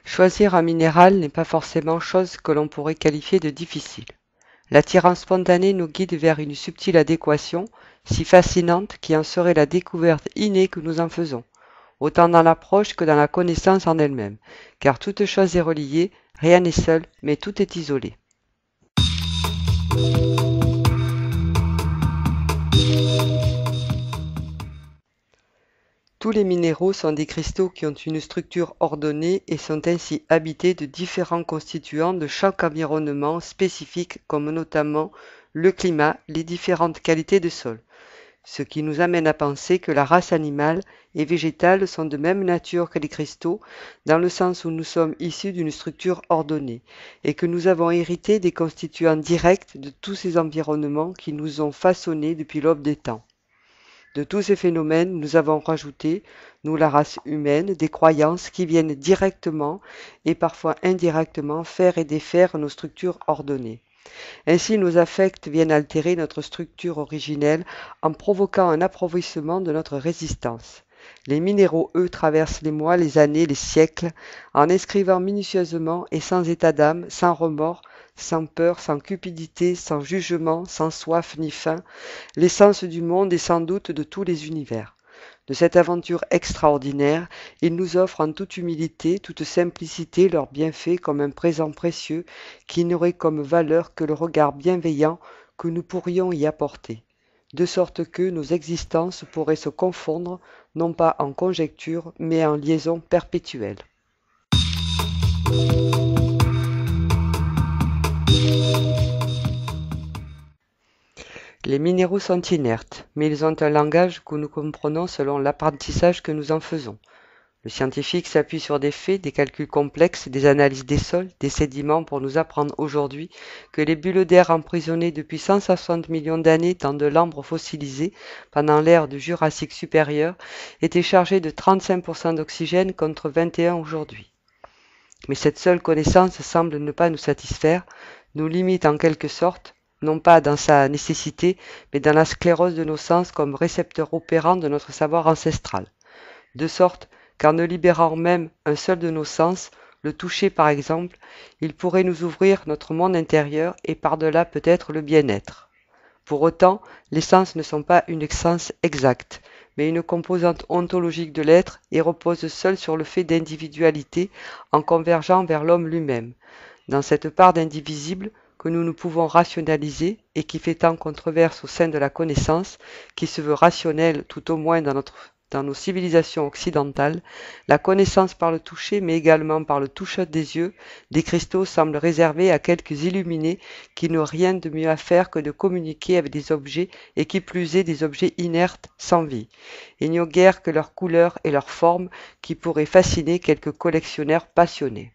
Choisir un minéral n'est pas forcément chose que l'on pourrait qualifier de difficile. L'attirance spontanée nous guide vers une subtile adéquation, si fascinante qui en serait la découverte innée que nous en faisons, autant dans l'approche que dans la connaissance en elle-même, car toute chose est reliée, rien n'est seul, mais tout est isolé. Tous les minéraux sont des cristaux qui ont une structure ordonnée et sont ainsi habités de différents constituants de chaque environnement spécifique comme notamment le climat, les différentes qualités de sol. Ce qui nous amène à penser que la race animale et végétale sont de même nature que les cristaux, dans le sens où nous sommes issus d'une structure ordonnée, et que nous avons hérité des constituants directs de tous ces environnements qui nous ont façonnés depuis l'aube des temps. De tous ces phénomènes, nous avons rajouté, nous la race humaine, des croyances qui viennent directement et parfois indirectement faire et défaire nos structures ordonnées. Ainsi, nos affects viennent altérer notre structure originelle en provoquant un appauvrissement de notre résistance. Les minéraux, eux, traversent les mois, les années, les siècles, en inscrivant minutieusement et sans état d'âme, sans remords, sans peur, sans cupidité, sans jugement, sans soif ni faim, l'essence du monde et sans doute de tous les univers. De cette aventure extraordinaire, ils nous offrent en toute humilité, toute simplicité leurs bienfaits comme un présent précieux qui n'aurait comme valeur que le regard bienveillant que nous pourrions y apporter, de sorte que nos existences pourraient se confondre, non pas en conjecture, mais en liaison perpétuelle. Les minéraux sont inertes, mais ils ont un langage que nous comprenons selon l'apprentissage que nous en faisons. Le scientifique s'appuie sur des faits, des calculs complexes, des analyses des sols, des sédiments pour nous apprendre aujourd'hui que les bulles d'air emprisonnées depuis 160 millions d'années dans de l'ambre fossilisé pendant l'ère du Jurassique supérieur étaient chargées de 35% d'oxygène contre 21 aujourd'hui. Mais cette seule connaissance semble ne pas nous satisfaire, nous limite en quelque sorte, non pas dans sa nécessité, mais dans la sclérose de nos sens comme récepteurs opérants de notre savoir ancestral. De sorte qu'en ne libérant même un seul de nos sens, le toucher par exemple, il pourrait nous ouvrir notre monde intérieur et par-delà peut-être le bien-être. Pour autant, les sens ne sont pas une essence exacte, mais une composante ontologique de l'être et reposent seuls sur le fait d'individualité en convergeant vers l'homme lui-même. Dans cette part d'indivisible, que nous ne pouvons rationaliser et qui fait tant controverse au sein de la connaissance, qui se veut rationnelle tout au moins dans nos civilisations occidentales, la connaissance par le toucher mais également par le toucher des yeux, des cristaux semble réservée à quelques illuminés qui n'ont rien de mieux à faire que de communiquer avec des objets et qui plus est des objets inertes sans vie. Il n'y a guère que leur couleur et leur forme qui pourraient fasciner quelques collectionneurs passionnés.